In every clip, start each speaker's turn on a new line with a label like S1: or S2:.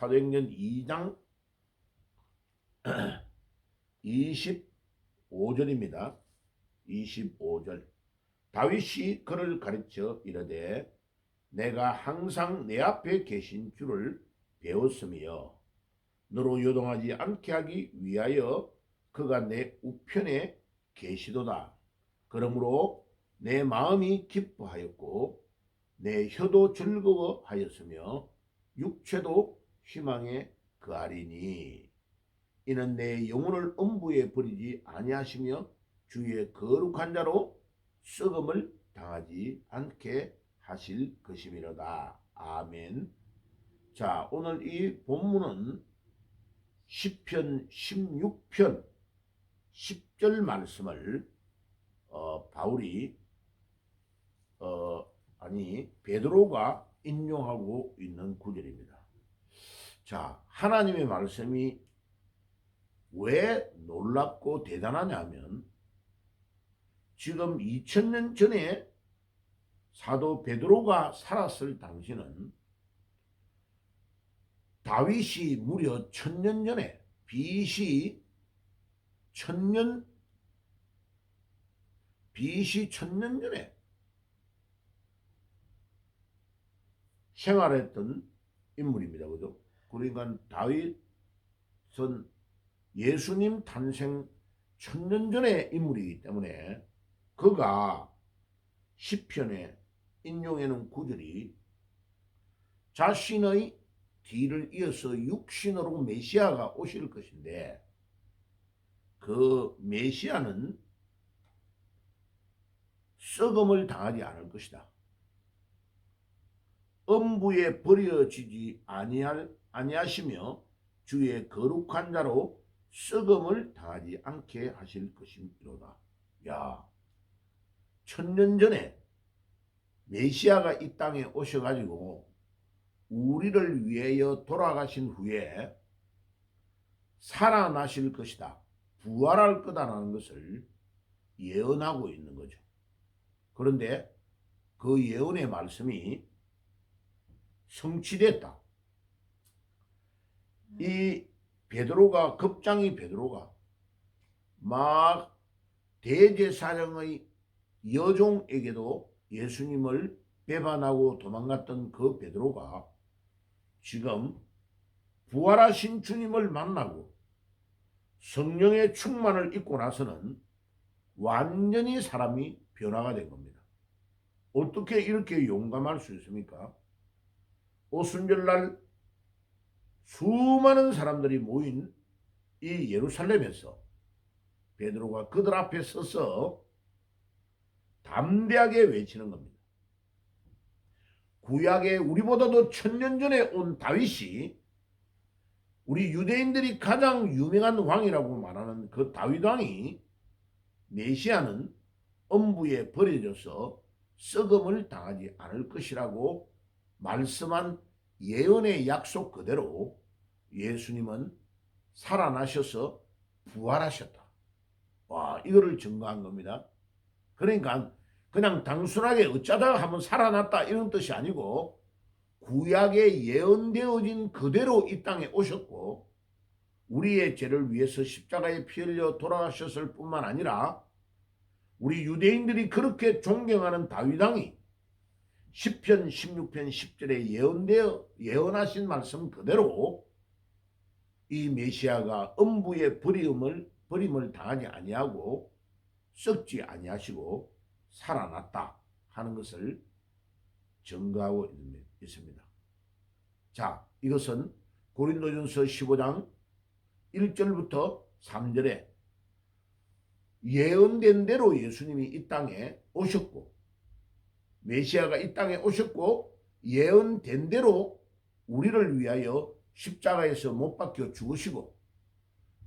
S1: 사도행전 2장 25절입니다. 25절. 다윗이 그를 가르쳐 이르되 내가 항상 내 앞에 계신 주를 배웠으며 너로 요동하지 않게 하기 위하여 그가 내 우편에 계시도다. 그러므로 내 마음이 기뻐하였고 내 혀도 즐거워하였으며 육체도 희망에 거하리니 이는 내 영혼을 음부에 버리지 아니하시며 주의 거룩한 자로 썩음을 당하지 않게 하실 것임이로다. 아멘. 자, 오늘 이 본문은 시편 16편 10절 말씀을 바울이 베드로가 인용하고 있는 구절입니다. 자, 하나님의 말씀이 왜 놀랍고 대단하냐면 지금 2000년 전에 사도 베드로가 살았을 당시는 다윗이 무려 1000년 전에 BC 1000년 전에 생활했던 인물입니다. 그죠? 그러니까 다윗은 예수님 탄생 1000년 전의 인물이기 때문에 그가 시편에 인용해놓은 구절이 자신의 뒤를 이어서 육신으로 메시아가 오실 것인데 그 메시아는 썩음을 당하지 않을 것이다. 음부에 버려지지 아니하시며 주의 거룩한 자로 썩음을 당하지 않게 하실 것이로다. 야, 1000년 전에 메시아가 이 땅에 오셔가지고 우리를 위하여 돌아가신 후에 살아나실 것이다. 부활할 거다라는 것을 예언하고 있는 거죠. 그런데 그 예언의 말씀이 성취됐다. 이 베드로가 급장이 베드로가 막 대제사장의 여종에게도 예수님을 배반하고 도망갔던 그 베드로가 지금 부활하신 주님을 만나고 성령의 충만을 입고 나서는 완전히 사람이 변화가 된 겁니다. 어떻게 이렇게 용감할 수 있습니까? 오순절날 수많은 사람들이 모인 이 예루살렘에서 베드로가 그들 앞에 서서 담대하게 외치는 겁니다. 구약에 우리보다도 1000년 전에 온 다윗이 우리 유대인들이 가장 유명한 왕이라고 말하는 그 다윗 왕이 메시아는 음부에 버려져서 썩음을 당하지 않을 것이라고 말씀한 예언의 약속 그대로 예수님은 살아나셔서 부활하셨다. 와, 이거를 증거한 겁니다. 그러니까 그냥 단순하게 어쩌다가 한번 살아났다 이런 뜻이 아니고 구약에 예언되어진 그대로 이 땅에 오셨고 우리의 죄를 위해서 십자가에 피 흘려 돌아가셨을 뿐만 아니라 우리 유대인들이 그렇게 존경하는 다윗 왕이 시편 16편 10절에 예언하신 말씀 그대로 이 메시아가 음부의 버림을 당하지 아니하고 썩지 아니하시고 살아났다 하는 것을 증거하고 있습니다. 자, 이것은 고린도전서 15장 1절부터 3절에 예언된 대로 예수님이 이 땅에 오셨고 메시아가 이 땅에 오셨고 예언된 대로 우리를 위하여 십자가에서 못 박혀 죽으시고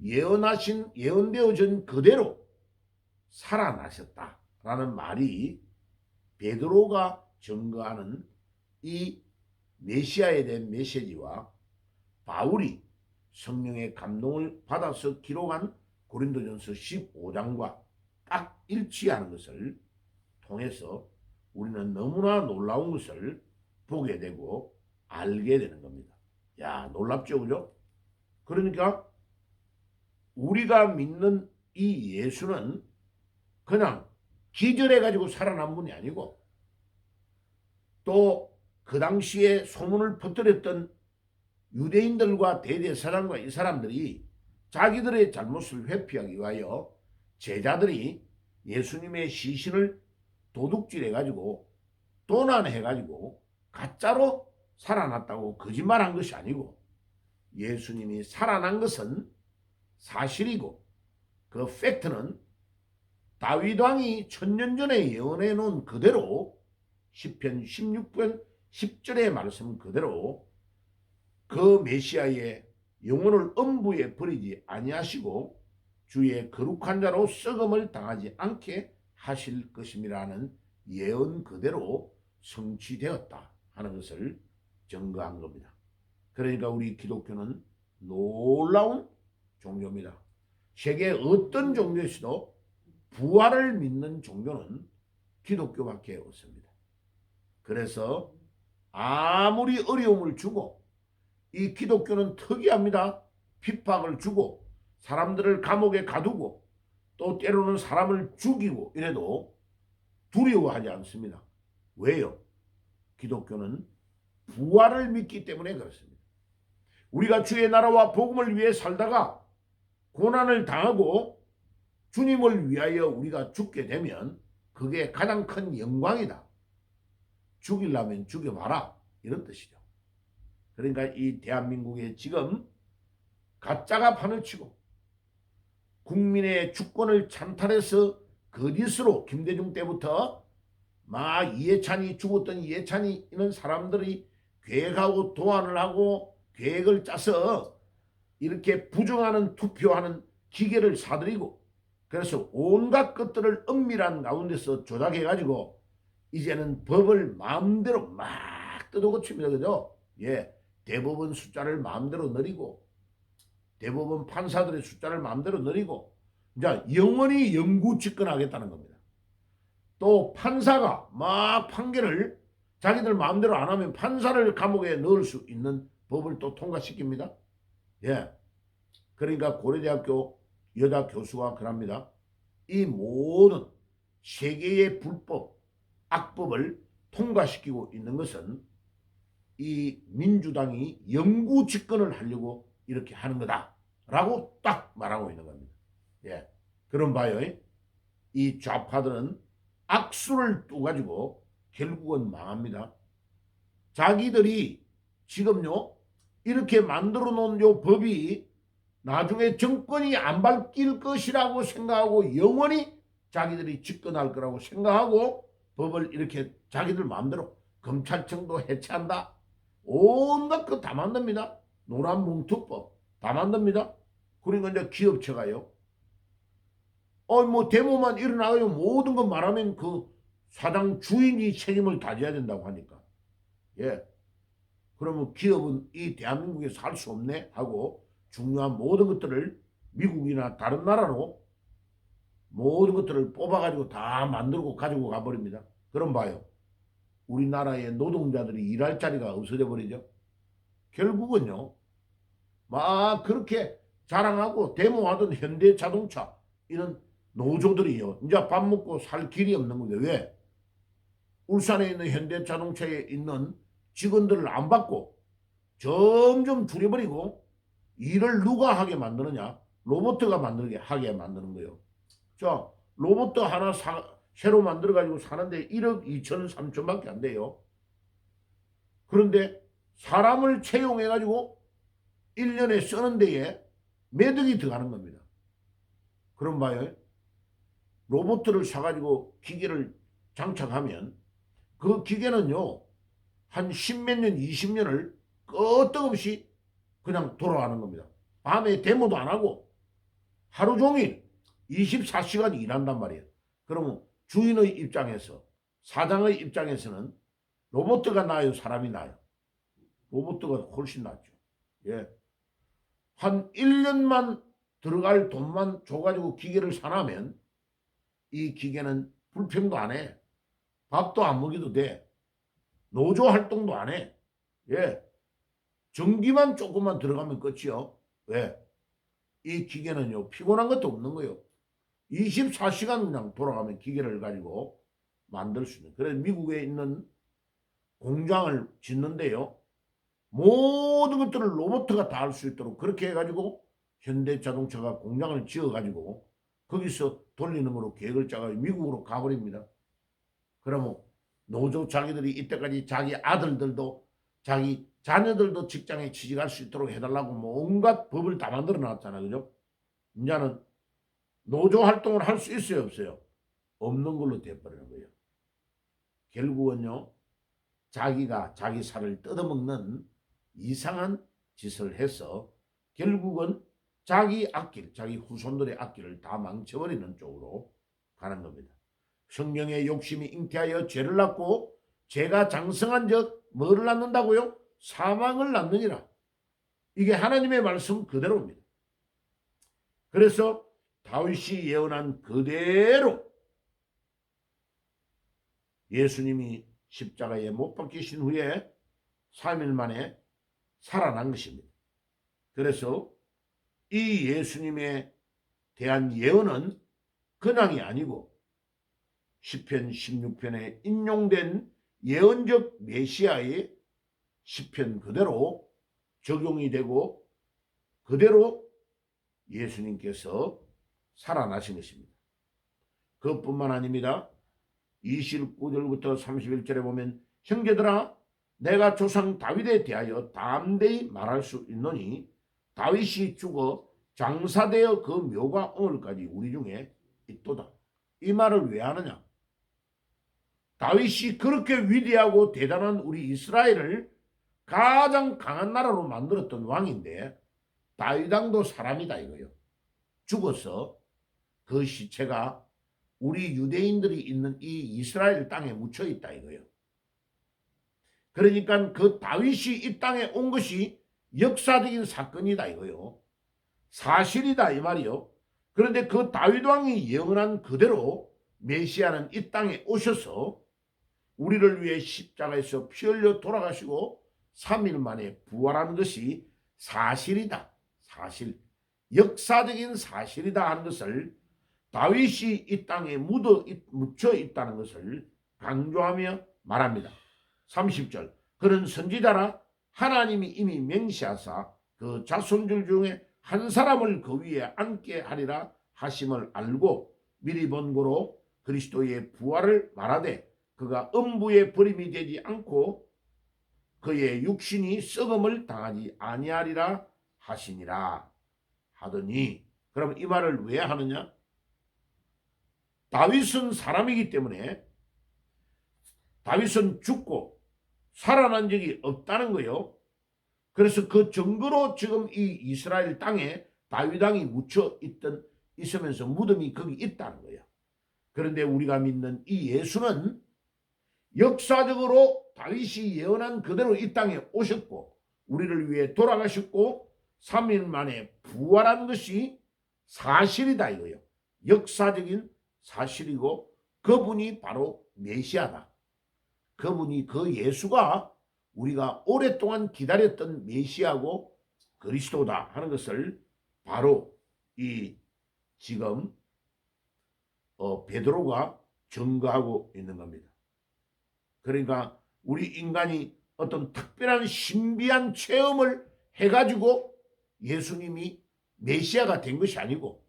S1: 예언되어진 그대로 살아나셨다라는 말이 베드로가 증거하는 이 메시아에 대한 메시지와 바울이 성령의 감동을 받아서 기록한 고린도전서 15장과 딱 일치하는 것을 통해서 우리는 너무나 놀라운 것을 보게 되고 알게 되는 겁니다. 야, 놀랍죠, 그죠? 그러니까 우리가 믿는 이 예수는 그냥 기절해가지고 살아난 분이 아니고 또 그 당시에 소문을 퍼뜨렸던 유대인들과 대제사장과 이 사람들이 자기들의 잘못을 회피하기 위하여 제자들이 예수님의 시신을 도둑질해가지고 도난해가지고 가짜로 살아났다고 거짓말한 것이 아니고 예수님이 살아난 것은 사실이고 그 팩트는 다윗 왕이 천년 전에 예언해 놓은 그대로 시편 16편 10절의 말씀 그대로 그 메시아의 영혼을 음부에 버리지 아니하시고 주의 거룩한 자로 썩음을 당하지 않게 하실 것임이라는 예언 그대로 성취되었다 하는 것을 증거한 겁니다. 그러니까 우리 기독교는 놀라운 종교입니다. 세계 어떤 종교에서도 부활을 믿는 종교는 기독교밖에 없습니다. 그래서 아무리 어려움을 주고 이 기독교는 특이합니다. 핍박을 주고 사람들을 감옥에 가두고 또 때로는 사람을 죽이고 이래도 두려워하지 않습니다. 왜요? 기독교는 부활을 믿기 때문에 그렇습니다. 우리가 주의 나라와 복음을 위해 살다가 고난을 당하고 주님을 위하여 우리가 죽게 되면 그게 가장 큰 영광이다. 죽이려면 죽여봐라. 이런 뜻이죠. 그러니까 이 대한민국에 지금 가짜가 판을 치고 국민의 주권을 찬탈해서 거짓으로 김대중 때부터 막 이해찬이 죽었던 이해찬이 이런 사람들이 계획하고 도안을 하고 계획을 짜서 이렇게 부정하는 투표하는 기계를 사들이고 그래서 온갖 것들을 은밀한 가운데서 조작해가지고 이제는 법을 마음대로 막 뜯어고칩니다. 그죠? 예. 대법원 숫자를 마음대로 늘리고 대법원 판사들의 숫자를 마음대로 늘리고 이제 영원히 영구 집권하겠다는 겁니다. 또 판사가 막 판결을 자기들 마음대로 안 하면 판사를 감옥에 넣을 수 있는 법을 또 통과시킵니다. 예. 그러니까 고려대학교 여자 교수가 그럽니다. 이 모든 세계의 불법, 악법을 통과시키고 있는 것은 이 민주당이 영구 집권을 하려고 이렇게 하는 거다라고 딱 말하고 있는 겁니다. 예, 그럼 봐요. 이 좌파들은 악수를 뚜가지고 결국은 망합니다. 자기들이 지금요 이렇게 만들어 놓은 요 법이 나중에 정권이 안 바뀔 것이라고 생각하고 영원히 자기들이 집권할 거라고 생각하고 법을 이렇게 자기들 마음대로 검찰청도 해체한다. 온갖 거 다 만듭니다. 노란봉투법 다 만듭니다. 그러니까 이제 기업체가요. 뭐 데모만 일어나요. 모든 거 말하면 그 사장 주인이 책임을 다져야 된다고 하니까. 예. 그러면 기업은 이 대한민국에 살 수 없네 하고 중요한 모든 것들을 미국이나 다른 나라로 모든 것들을 뽑아가지고 다 만들고 가지고 가버립니다. 그럼 봐요. 우리나라의 노동자들이 일할 자리가 없어져 버리죠. 결국은요. 막 그렇게 자랑하고 데모하던 현대자동차 이런 노조들이요. 이제 밥 먹고 살 길이 없는 거죠. 왜? 울산에 있는 현대자동차에 있는 직원들을 안 받고 점점 줄여버리고 일을 누가 하게 만드느냐? 로봇가 만들게 하게 만드는 거예요. 자, 로봇 하나 새로 만들어가지고 사는데 1억 2천 3천밖에 안 돼요. 그런데 사람을 채용해가지고 1년에 쓰는 데에 매덕이 들어가는 겁니다. 그럼 봐요. 로봇을 사가지고 기계를 장착하면 그 기계는요, 한 10몇 년, 20년을 끄떡없이 그냥 돌아가는 겁니다. 밤에 데모도 안 하고 하루 종일 24시간 일한단 말이에요. 그러면 주인의 입장에서, 사장의 입장에서는 로봇가 나아요, 사람이 나아요? 로봇가 훨씬 낫죠. 예. 한 1년만 들어갈 돈만 줘가지고 기계를 사놔면 이 기계는 불평도 안 해. 밥도 안 먹여도 돼. 노조 활동도 안 해. 예. 전기만 조금만 들어가면 끝이요. 왜? 이 기계는요, 피곤한 것도 없는 거예요. 24시간 그냥 돌아가면 기계를 가지고 만들 수 있는. 그래서 미국에 있는 공장을 짓는데요, 모든 것들을 로봇가 다 할 수 있도록 그렇게 해가지고 현대자동차가 공장을 지어가지고 거기서 돌리는 거로 계획을 짜가지고 미국으로 가버립니다. 그러면 노조 자기들이 이때까지 자기 아들들도 자기 자녀들도 직장에 취직할 수 있도록 해달라고 뭐 온갖 법을 다 만들어 놨잖아. 그죠? 이제는 노조 활동을 할 수 있어요, 없어요? 없는 걸로 돼버리는 거예요. 결국은요, 자기가 자기 살을 뜯어먹는 이상한 짓을 해서 결국은 자기 앞길, 자기 후손들의 앞길을 다 망쳐버리는 쪽으로 가는 겁니다. 성경의 욕심이 잉태하여 죄를 낳고 죄가 장성한 적 뭐를 낳는다고요? 사망을 낳느니라. 이게 하나님의 말씀 그대로입니다. 그래서 다윗이 예언한 그대로 예수님이 십자가에 못 박히신 후에 3일 만에 살아난 것입니다. 그래서 이 예수님에 대한 예언은 근황이 아니고 시편 16편에 인용된 예언적 메시아의 시편 그대로 적용이 되고 그대로 예수님께서 살아나신 것입니다. 그것뿐만 아닙니다. 29절부터 31절에 보면 형제들아 내가 조상 다윗에 대하여 담대히 말할 수 있노니 다윗이 죽어 장사되어 그 묘가 오늘까지 우리 중에 있도다. 이 말을 왜 하느냐? 다윗이 그렇게 위대하고 대단한 우리 이스라엘을 가장 강한 나라로 만들었던 왕인데 다윗 왕도 사람이다 이거요. 죽어서 그 시체가 우리 유대인들이 있는 이 이스라엘 땅에 묻혀 있다 이거요. 그러니까 그 다윗이 이 땅에 온 것이 역사적인 사건이다 이거요. 사실이다 이 말이요. 그런데 그 다윗 왕이 예언한 그대로 메시아는 이 땅에 오셔서 우리를 위해 십자가에서 피 흘려 돌아가시고 3일 만에 부활한 것이 사실이다. 사실. 역사적인 사실이다 하는 것을 다윗이 이 땅에 묻혀 있다는 것을 강조하며 말합니다. 30절 그는 선지자라 하나님이 이미 맹세하사 그 자손들 중에 한 사람을 그 위에 앉게 하리라 하심을 알고 미리 번고로 그리스도의 부활을 말하되 그가 음부에 버림이 되지 않고 그의 육신이 썩음을 당하지 아니하리라 하시니라 하더니 그럼 이 말을 왜 하느냐? 다윗은 사람이기 때문에 다윗은 죽고 살아난 적이 없다는 거예요. 그래서 그 증거로 지금 이 이스라엘 땅에 다윗 왕이 묻혀 있으면서 무덤이 거기 있다는 거예요. 그런데 우리가 믿는 이 예수는 역사적으로 다윗이 예언한 그대로 이 땅에 오셨고 우리를 위해 돌아가셨고 3일 만에 부활한 것이 사실이다 이거예요. 역사적인 사실이고 그분이 바로 메시아다. 그분이 그 예수가 우리가 오랫동안 기다렸던 메시아고 그리스도다 하는 것을 바로 이 지금 베드로가 증거하고 있는 겁니다. 그러니까 우리 인간이 어떤 특별한 신비한 체험을 해가지고 예수님이 메시아가 된 것이 아니고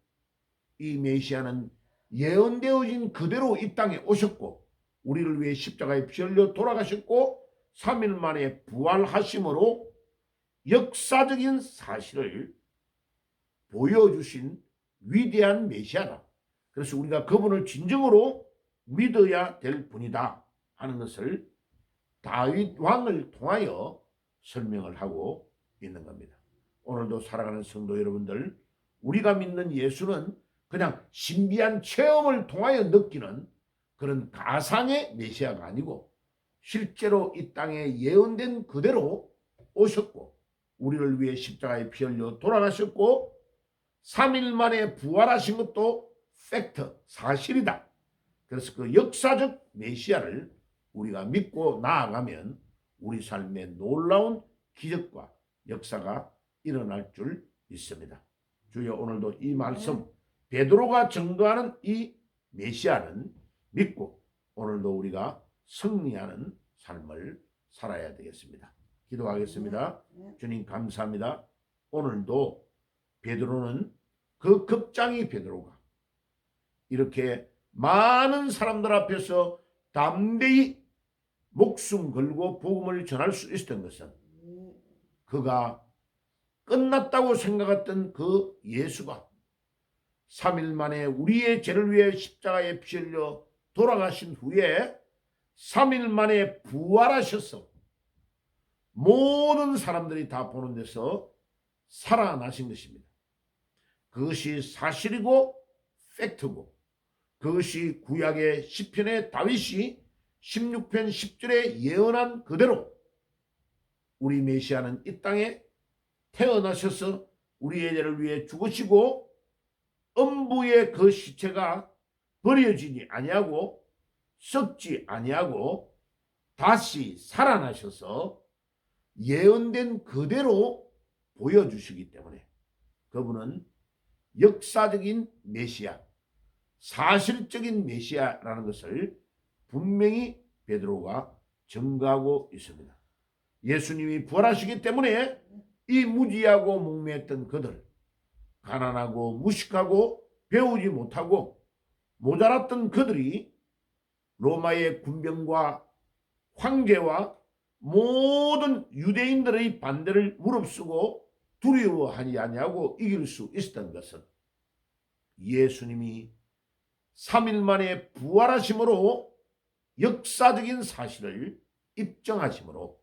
S1: 이 메시아는 예언되어진 그대로 이 땅에 오셨고 우리를 위해 십자가에 피 흘려 돌아가셨고 3일 만에 부활하심으로 역사적인 사실을 보여주신 위대한 메시아다. 그래서 우리가 그분을 진정으로 믿어야 될 분이다 하는 것을 다윗 왕을 통하여 설명을 하고 있는 겁니다. 오늘도 살아가는 성도 여러분들, 우리가 믿는 예수는 그냥 신비한 체험을 통하여 느끼는 그런 가상의 메시아가 아니고 실제로 이 땅에 예언된 그대로 오셨고 우리를 위해 십자가에 피 흘려 돌아가셨고 3일 만에 부활하신 것도 팩트, 사실이다. 그래서 그 역사적 메시아를 우리가 믿고 나아가면 우리 삶에 놀라운 기적과 역사가 일어날 줄 믿습니다. 주여, 오늘도 이 말씀 베드로가 증거하는 이 메시아는 믿고 오늘도 우리가 승리하는 삶을 살아야 되겠습니다. 기도하겠습니다. 주님 감사합니다. 오늘도 베드로는 그 급장이 베드로가 이렇게 많은 사람들 앞에서 담대히 목숨 걸고 복음을 전할 수 있었던 것은 그가 끝났다고 생각했던 그 예수가 3일 만에 우리의 죄를 위해 십자가에 피 흘려 돌아가신 후에 3일 만에 부활하셔서 모든 사람들이 다 보는 데서 살아나신 것입니다. 그것이 사실이고 팩트고 그것이 구약의 시편의 다윗이 16편 10절에 예언한 그대로 우리 메시아는 이 땅에 태어나셔서 우리의 죄를 위해 죽으시고 음부의 그 시체가 버려지지 아니하고 썩지 아니하고 다시 살아나셔서 예언된 그대로 보여주시기 때문에 그분은 역사적인 메시아, 사실적인 메시아라는 것을 분명히 베드로가 증거하고 있습니다. 예수님이 부활하시기 때문에 이 무지하고 목매했던 그들, 가난하고 무식하고 배우지 못하고 모자랐던 그들이 로마의 군병과 황제와 모든 유대인들의 반대를 무릅쓰고 두려워하지 아니하고 이길 수 있었던 것은 예수님이 3일 만에 부활하심으로 역사적인 사실을 입증하심으로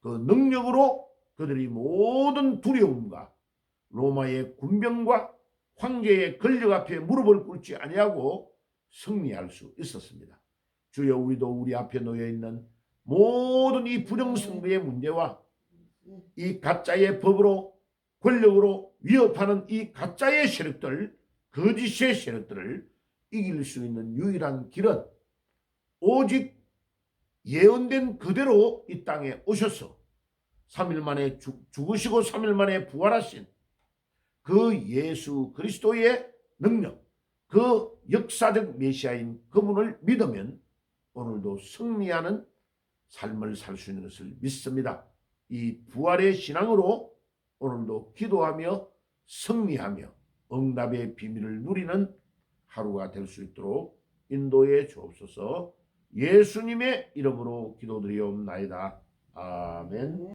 S1: 그 능력으로 그들이 모든 두려움과 로마의 군병과 황제의 권력 앞에 무릎을 꿇지 아니하고 승리할 수 있었습니다. 주여, 우리도 우리 앞에 놓여 있는 모든 이 부정선거의 문제와 이 가짜의 법으로 권력으로 위협하는 이 가짜의 세력들, 거짓의 세력들을 이길 수 있는 유일한 길은 오직 예언된 그대로 이 땅에 오셔서 3일 만에 죽으시고 3일 만에 부활하신 그 예수 그리스도의 능력, 그 역사적 메시아인 그분을 믿으면 오늘도 승리하는 삶을 살 수 있는 것을 믿습니다. 이 부활의 신앙으로 오늘도 기도하며 승리하며 응답의 비밀을 누리는 하루가 될 수 있도록 인도해 주옵소서. 예수님의 이름으로 기도드리옵나이다. 아멘.